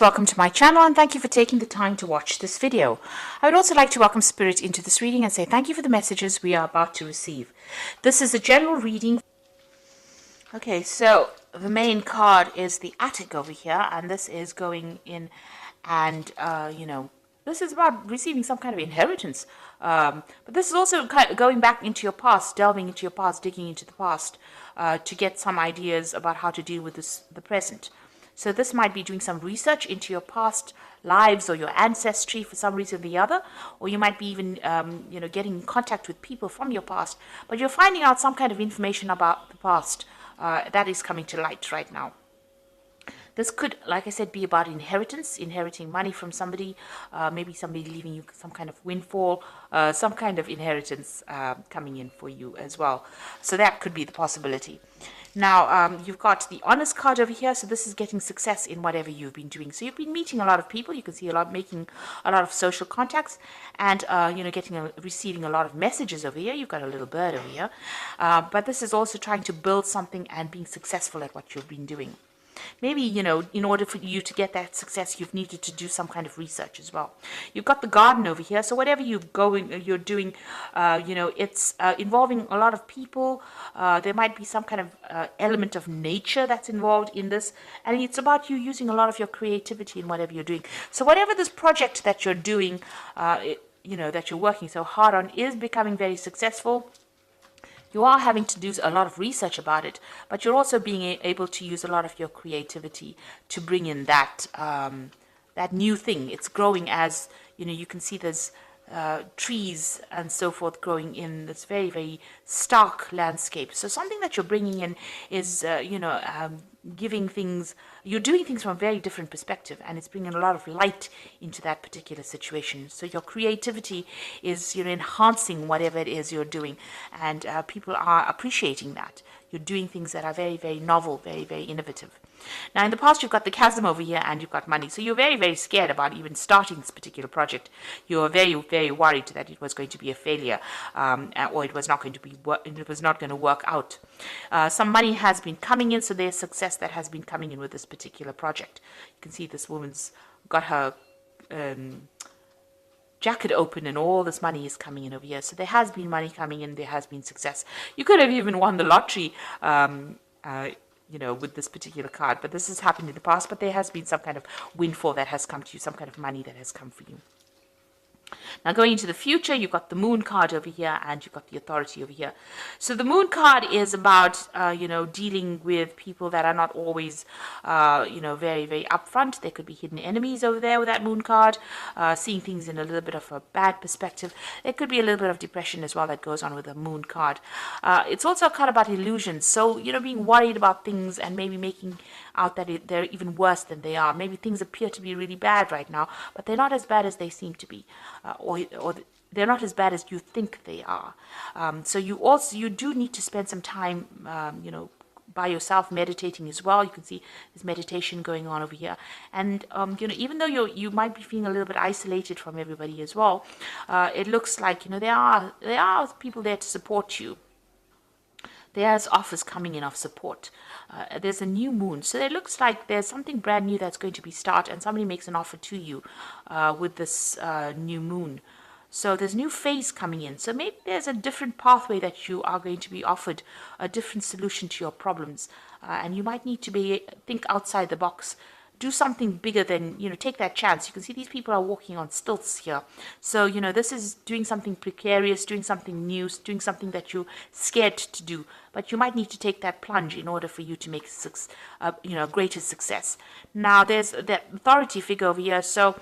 Welcome to my channel and thank you for taking the time to watch this video. I would also like to welcome Spirit into this reading and say thank you for the messages we are about to receive. This is a general reading. Okay, so the main card is the attic over here, and this is going in and, this is about receiving some kind of inheritance. But this is also kind of going back into your past, delving into your past, digging into the past to get some ideas about how to deal with the present. So this might be doing some research into your past lives or your ancestry for some reason or the other, or you might be even, getting in contact with people from your past, but you're finding out some kind of information about the past that is coming to light right now. This could, like I said, be about inheritance, inheriting money from somebody, maybe somebody leaving you some kind of windfall, some kind of inheritance coming in for you as well. So that could be the possibility. Now, you've got the honest card over here, so this is getting success in whatever you've been doing. So you've been meeting a lot of people, you can see making a lot of social contacts, and, receiving a lot of messages over here. You've got a little bird over here. But this is also trying to build something and being successful at what you've been doing. Maybe, in order for you to get that success, you've needed to do some kind of research as well. You've got the garden over here. So whatever you're doing, it's involving a lot of people. There might be some kind of element of nature that's involved in this. And it's about you using a lot of your creativity in whatever you're doing. So whatever this project that you're doing, that you're working so hard on is becoming very successful. You are having to do a lot of research about it, but you're also being able to use a lot of your creativity to bring in that new thing. It's growing as, you can see there's trees and so forth growing in this very, very stark landscape. So something that you're bringing in is, giving things, you're doing things from a very different perspective, and it's bringing a lot of light into that particular situation. So your creativity is, enhancing whatever it is you're doing, and people are appreciating that. You're doing things that are very, very novel, very, very innovative. Now, in the past, you've got the chasm over here and you've got money. So you're very, very scared about even starting this particular project. You're very, very worried that it was going to be a failure, or it was not going to work out. Some money has been coming in, so there's success that has been coming in with this particular project. You can see this woman's got her jacket open and all this money is coming in over here. So there has been money coming in, there has been success. You could have even won the lottery, with this particular card, but this has happened in the past, but there has been some kind of windfall that has come to you, some kind of money that has come for you. Now, going into the future, you've got the moon card over here and you've got the authority over here. So the moon card is about, dealing with people that are not always, very, very upfront. There could be hidden enemies over there with that moon card, seeing things in a little bit of a bad perspective. There could be a little bit of depression as well that goes on with the moon card. It's also a card about illusions. So, being worried about things and maybe making out that they're even worse than they are. Maybe things appear to be really bad right now, but they're not as bad as they seem to be. Or they're not as bad as you think they are. So you do need to spend some time, by yourself meditating as well. You can see there's meditation going on over here. And, even though you might be feeling a little bit isolated from everybody as well, it looks like, there are people there to support you. There's offers coming in of support. There's a new moon. So it looks like there's something brand new that's going to be started, and somebody makes an offer to you with this new moon. So there's a new phase coming in. So maybe there's a different pathway that you are going to be offered, a different solution to your problems. And you might need to think outside the box. Do something bigger than, take that chance. You can see these people are walking on stilts here. So, this is doing something precarious, doing something new, doing something that you're scared to do. But you might need to take that plunge in order for you to make greater success. Now, there's that authority figure over here. So,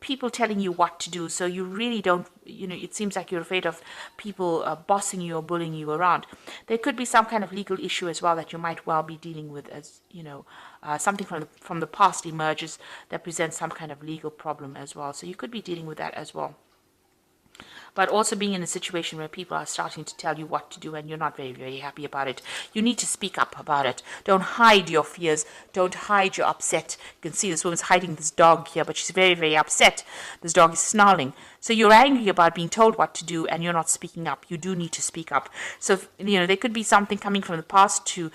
people telling you what to do. So you really don't, it seems like you're afraid of people bossing you or bullying you around. There could be some kind of legal issue as well that you might well be dealing with, as, something from the past emerges that presents some kind of legal problem as well. So you could be dealing with that as well. But also being in a situation where people are starting to tell you what to do and you're not very, very happy about it. You need to speak up about it. Don't hide your fears. Don't hide your upset. You can see this woman's hiding this dog here, but she's very, very upset. This dog is snarling. So you're angry about being told what to do and you're not speaking up. You do need to speak up. So, there could be something coming from the past to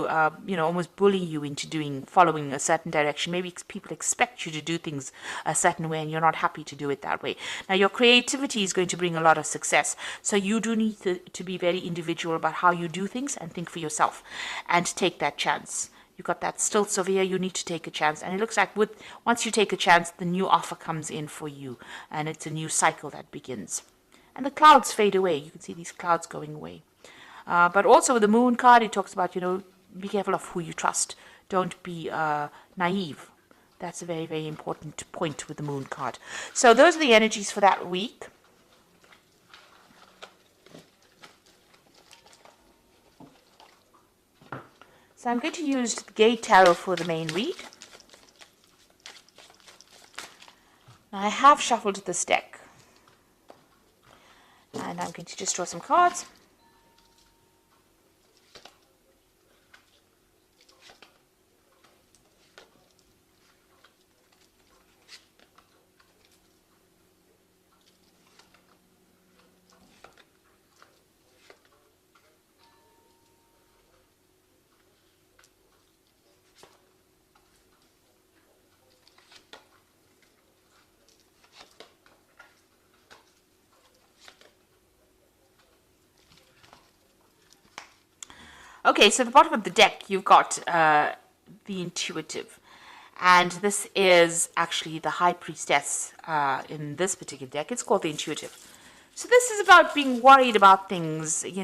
almost bully you into following a certain direction. Maybe people expect you to do things a certain way and you're not happy to do it that way. Now, your creativity is going to bring a lot of success. So you do need to be very individual about how you do things and think for yourself and take that chance. You've got that stilts over here, you need to take a chance. And it looks like once you take a chance, the new offer comes in for you. And it's a new cycle that begins. And the clouds fade away. You can see these clouds going away. But also with the moon card, it talks about, be careful of who you trust. Don't be naive. That's a very, very important point with the moon card. So those are the energies for that week. So I'm going to use the Gate Tarot for the main read. Now I have shuffled this deck. And I'm going to just draw some cards. Okay, so at the bottom of the deck, you've got the Intuitive. And this is actually the High Priestess in this particular deck. It's called the Intuitive. So this is about being worried about things, it's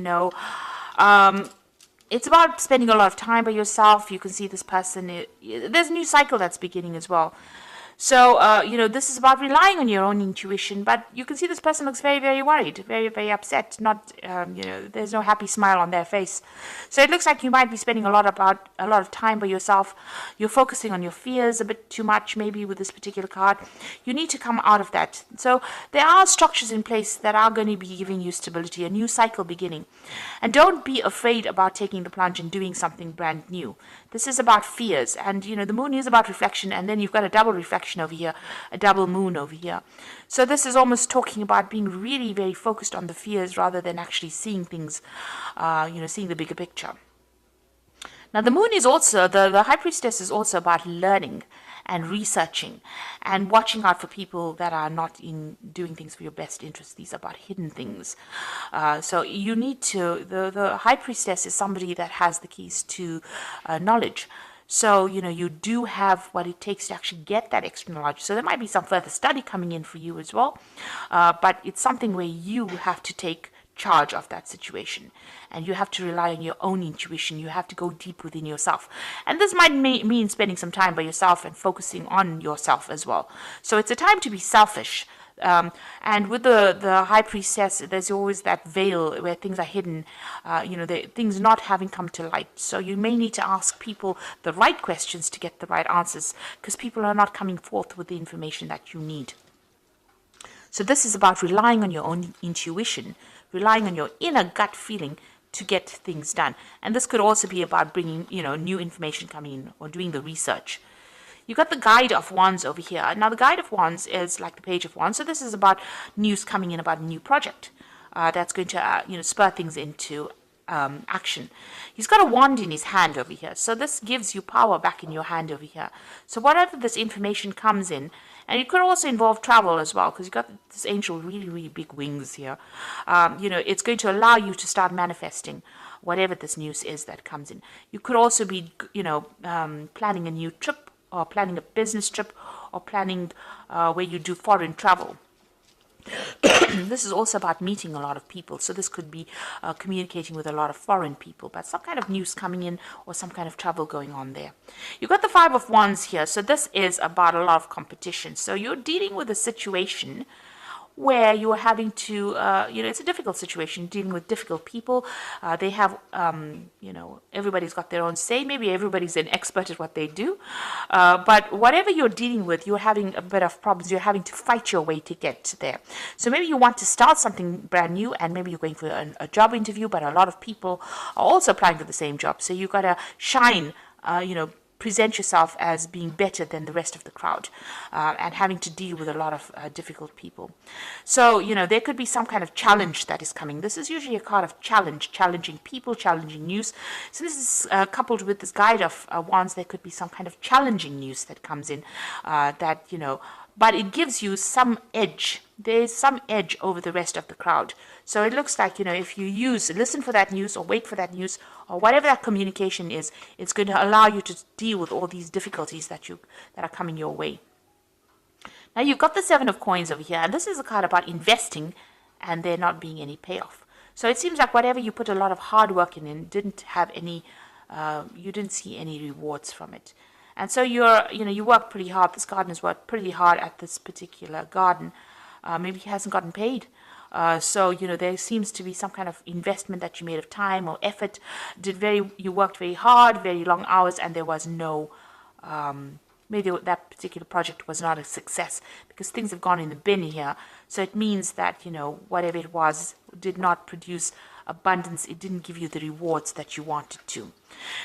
about spending a lot of time by yourself. You can see this person, there's a new cycle that's beginning as well. So, this is about relying on your own intuition, but you can see this person looks very, very worried, very, very upset. Not, there's no happy smile on their face. So it looks like you might be spending a lot of time by yourself. You're focusing on your fears a bit too much, maybe with this particular card. You need to come out of that. So there are structures in place that are going to be giving you stability, a new cycle beginning. And don't be afraid about taking the plunge and doing something brand new. This is about fears, and the moon is about reflection, and then you've got a double reflection over here, a double moon over here. So this is almost talking about being really very focused on the fears rather than actually seeing things, seeing the bigger picture. Now the moon is also, the High Priestess is also about learning and researching and watching out for people that are not in doing things for your best interest. These are about hidden things. So you need to, the High Priestess is somebody that has the keys to knowledge. So, you do have what it takes to actually get that extra knowledge. So there might be some further study coming in for you as well. But it's something where you have to take charge of that situation, and you have to rely on your own intuition. You have to go deep within yourself, and this might mean spending some time by yourself and focusing on yourself as well. So it's a time to be selfish, and with the High Priestess, there's always that veil where things are hidden, things not having come to light. So you may need to ask people the right questions to get the right answers, because people are not coming forth with the information that you need. So this is about relying on your own intuition, relying on your inner gut feeling to get things done. And this could also be about bringing, new information coming in or doing the research. You've got the Guide of Wands over here. Now, the Guide of Wands is like the Page of Wands. So this is about news coming in about a new project that's going to, spur things into action. He's got a wand in his hand over here. So this gives you power back in your hand over here. So whatever this information comes in, and it could also involve travel as well, because you've got this angel really, really big wings here. It's going to allow you to start manifesting whatever this news is that comes in. You could also be, planning a new trip, or planning a business trip, or planning where you do foreign travel. This is also about meeting a lot of people. So this could be communicating with a lot of foreign people, but some kind of news coming in or some kind of travel going on there. You've got the Five of Wands here. So this is about a lot of competition. So you're dealing with a situation where you're having to, it's a difficult situation, dealing with difficult people. They have, everybody's got their own say. Maybe everybody's an expert at what they do. But whatever you're dealing with, you're having a bit of problems. You're having to fight your way to get there. So maybe you want to start something brand new, and maybe you're going for a job interview, but a lot of people are also applying for the same job. So you've got to shine, present yourself as being better than the rest of the crowd, and having to deal with a lot of difficult people. So, there could be some kind of challenge that is coming. This is usually a card of challenge, challenging people, challenging news. So this is coupled with this guide of wands. There could be some kind of challenging news that comes in, but it gives you some edge. There's some edge over the rest of the crowd. So it looks like, if you listen for that news or wait for that news or whatever that communication is, it's going to allow you to deal with all these difficulties that are coming your way. Now you've got the Seven of Coins over here, and this is a card about investing and there not being any payoff. So it seems like whatever you put a lot of hard work in didn't have any, you didn't see any rewards from it. And so you work pretty hard. This gardener's worked pretty hard at this particular garden. Maybe he hasn't gotten paid. So there seems to be some kind of investment that you made of time or effort. You worked very hard, very long hours, and there was no, maybe that particular project was not a success because things have gone in the bin here. So it means that, whatever it was did not produce abundance. It didn't give you the rewards that you wanted to.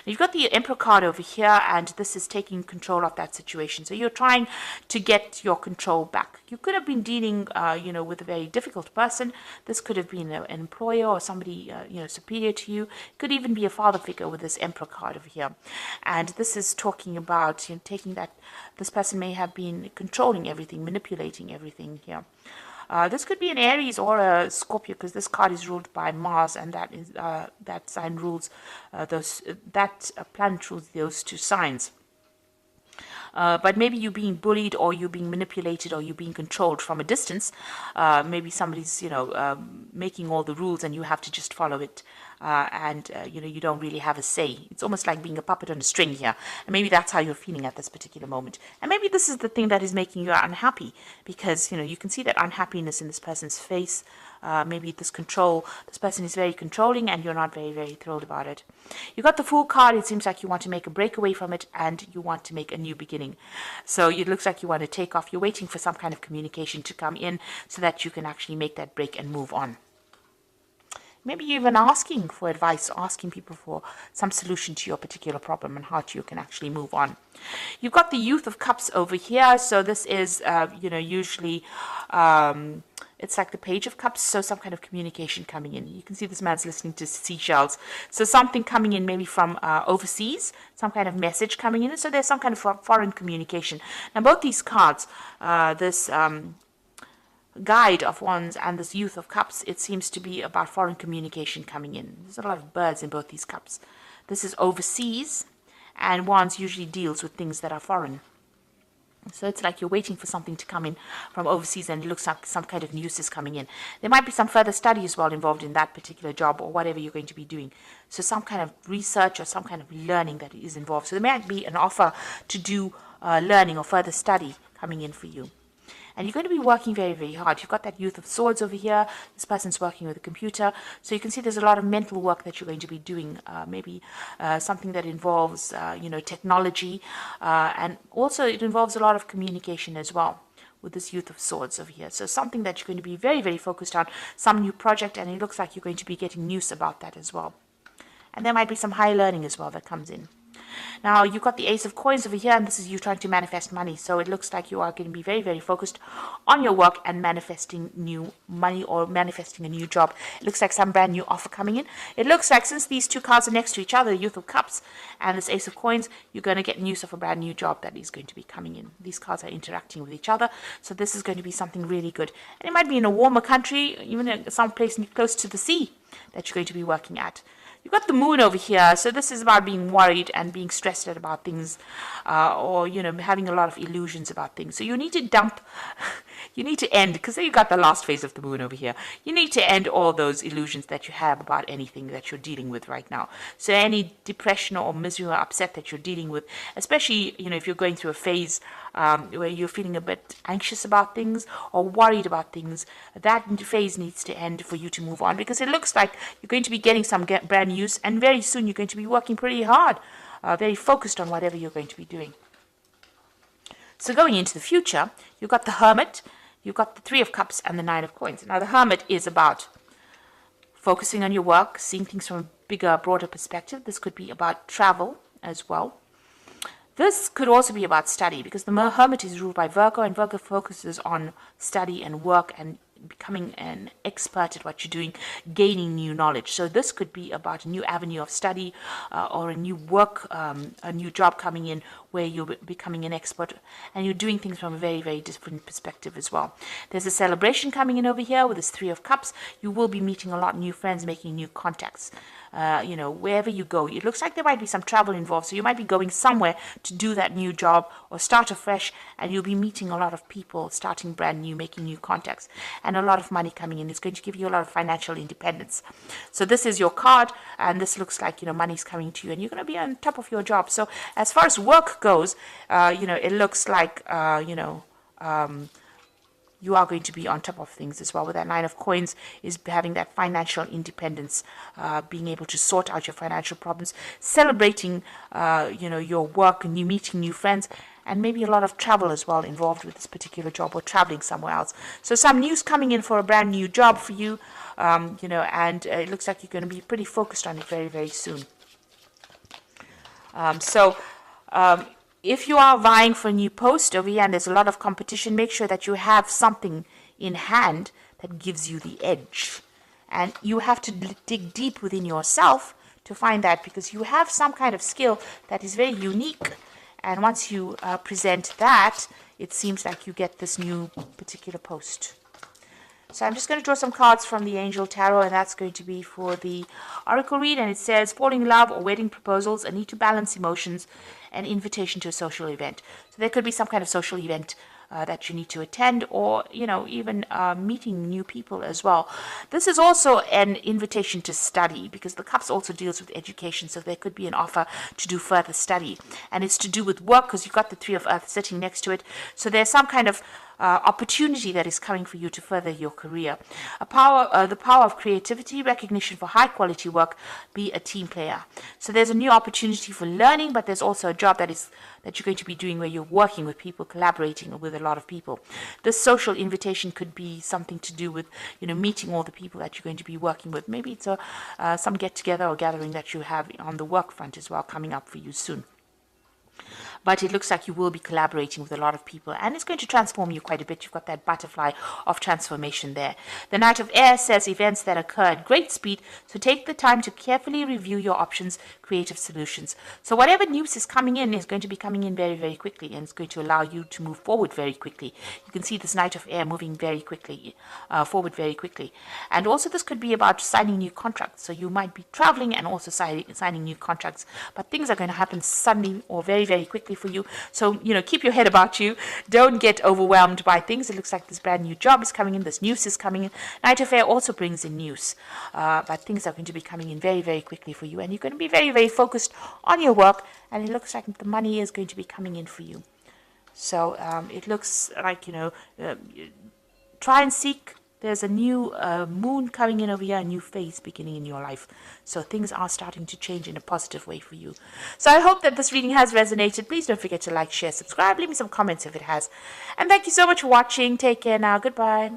You've got the Emperor card over here, and this is taking control of that situation. So you're trying to get your control back. You could have been dealing, with a very difficult person. This could have been an employer or somebody, superior to you. It could even be a father figure with this Emperor card over here. And this is talking about taking that. This person may have been controlling everything, manipulating everything here. This could be an Aries or a Scorpio, because this card is ruled by Mars, and that sign rules that planet rules those two signs. But maybe you're being bullied, or you're being manipulated, or you're being controlled from a distance. Maybe somebody's making all the rules and you have to just follow it, and you don't really have a say. It's almost like being a puppet on a string here, and maybe that's how you're feeling at this particular moment. And maybe this is the thing that is making you unhappy, because you can see that unhappiness in this person's face. Maybe this person is very controlling, and you're not very, very thrilled about it. You got the Fool card. It seems like you want to make a break away from it, and you want to make a new beginning. So it looks like you want to take off. You're waiting for some kind of communication to come in so that you can actually make that break and move on. Maybe you're even asking for advice, asking people for some solution to your particular problem and how you can actually move on. You've got the Youth of Cups over here. So this is, usually it's like the Page of Cups. So some kind of communication coming in. You can see this man's listening to seashells. So something coming in maybe from overseas, some kind of message coming in. So there's some kind of foreign communication. Now both these cards, this Guide of Wands and this Youth of Cups, it seems to be about foreign communication coming in. There's a lot of birds in both these cups. This is overseas, and Wands usually deals with things that are foreign. So it's like you're waiting for something to come in from overseas, and it looks like some kind of news is coming in. There might be some further study as well involved in that particular job or whatever you're going to be doing. So some kind of research or some kind of learning that is involved. So there might be an offer to do learning or further study coming in for you. And you're going to be working very, very hard. You've got that Youth of Swords over here. This person's working with a computer. So you can see there's a lot of mental work that you're going to be doing. Maybe something that involves, technology. And also it involves a lot of communication as well with this Youth of Swords over here. So something that you're going to be very, very focused on. Some new project, and it looks like you're going to be getting news about that as well. And there might be some high learning as well that comes in. Now, you've got the Ace of Coins over here, and this is you trying to manifest money. So it looks like you are going to be very, very focused on your work and manifesting new money or manifesting a new job. It looks like some brand new offer coming in. It looks like since these two cards are next to each other, Youth of Cups and this Ace of Coins, you're going to get news of a brand new job that is going to be coming in. These cards are interacting with each other. So this is going to be something really good. And it might be in a warmer country, even some place close to the sea that you're going to be working at. You've got the Moon over here, so this is about being worried and being stressed out about things, or, having a lot of illusions about things. So you need to end, because then you got the last phase of the Moon over here. You need to end all those illusions that you have about anything that you're dealing with right now. So any depression or misery or upset that you're dealing with, especially, if you're going through a phase where you're feeling a bit anxious about things or worried about things, that phase needs to end for you to move on, because it looks like you're going to be getting some brand news, and very soon you're going to be working pretty hard, very focused on whatever you're going to be doing. So going into the future, you've got the Hermit, you've got the Three of Cups, and the Nine of Coins. Now the Hermit is about focusing on your work, seeing things from a bigger, broader perspective. This could be about travel as well. This could also be about study, because the Hermit is ruled by Virgo, and Virgo focuses on study and work and becoming an expert at what you're doing, gaining new knowledge. So this could be about a new avenue of study, or a new work, a new job coming in where you're becoming an expert and you're doing things from a very, very different perspective as well. There's a celebration coming in over here with this Three of Cups. You will be meeting a lot of new friends, making new contacts. Wherever you go, it looks like there might be some travel involved. So you might be going somewhere to do that new job or start afresh, and you'll be meeting a lot of people, starting brand new, making new contacts, and a lot of money coming in. It's going to give you a lot of financial independence. So this is your card, and this looks like, money's coming to you, and you're going to be on top of your job. So as far as work goes, it looks like, you are going to be on top of things as well. With that Nine of Coins is having that financial independence, being able to sort out your financial problems, celebrating, your work, and you meeting new friends, and maybe a lot of travel as well involved with this particular job, or traveling somewhere else. So some news coming in for a brand new job for you, and it looks like you're going to be pretty focused on it very, very soon. If you are vying for a new post over here and there's a lot of competition, make sure that you have something in hand that gives you the edge. And you have to dig deep within yourself to find that, because you have some kind of skill that is very unique. And once you present that, it seems like you get this new particular post. So I'm just going to draw some cards from the Angel Tarot, and that's going to be for the Oracle read. And it says, falling in love or wedding proposals, a need to balance emotions, an invitation to a social event. So there could be some kind of social event that you need to attend, or, even meeting new people as well. This is also an invitation to study, because the Cups also deals with education. So there could be an offer to do further study, and it's to do with work, because you've got the Three of Earth sitting next to it. So there's some kind of opportunity that is coming for you to further your career. The power of creativity, recognition for high quality work, be a team player. So there's a new opportunity for learning, but there's also a job that you're going to be doing where you're working with people, collaborating with a lot of people. This social invitation could be something to do with, meeting all the people that you're going to be working with. Maybe it's some get together or gathering that you have on the work front as well coming up for you soon. But it looks like you will be collaborating with a lot of people, and it's going to transform you quite a bit. You've got that butterfly of transformation there. The Knight of Air says events that occur at great speed, so take the time to carefully review your options, creative solutions. So whatever news is coming in is going to be coming in very, very quickly, and it's going to allow you to move forward very quickly. You can see this Knight of Air moving very quickly, forward very quickly. And also this could be about signing new contracts. So you might be traveling and also signing new contracts, but things are going to happen suddenly or very, very quickly for you. So, keep your head about you. Don't get overwhelmed by things. It looks like this brand new job is coming in. This news is coming in. Knight of Air also brings in news. But things are going to be coming in very, very quickly for you. And you're going to be very, very focused on your work. And it looks like the money is going to be coming in for you. So it looks like, try and seek. There's a new moon coming in over here, a new phase beginning in your life. So things are starting to change in a positive way for you. So I hope that this reading has resonated. Please don't forget to like, share, subscribe. Leave me some comments if it has. And thank you so much for watching. Take care now. Goodbye.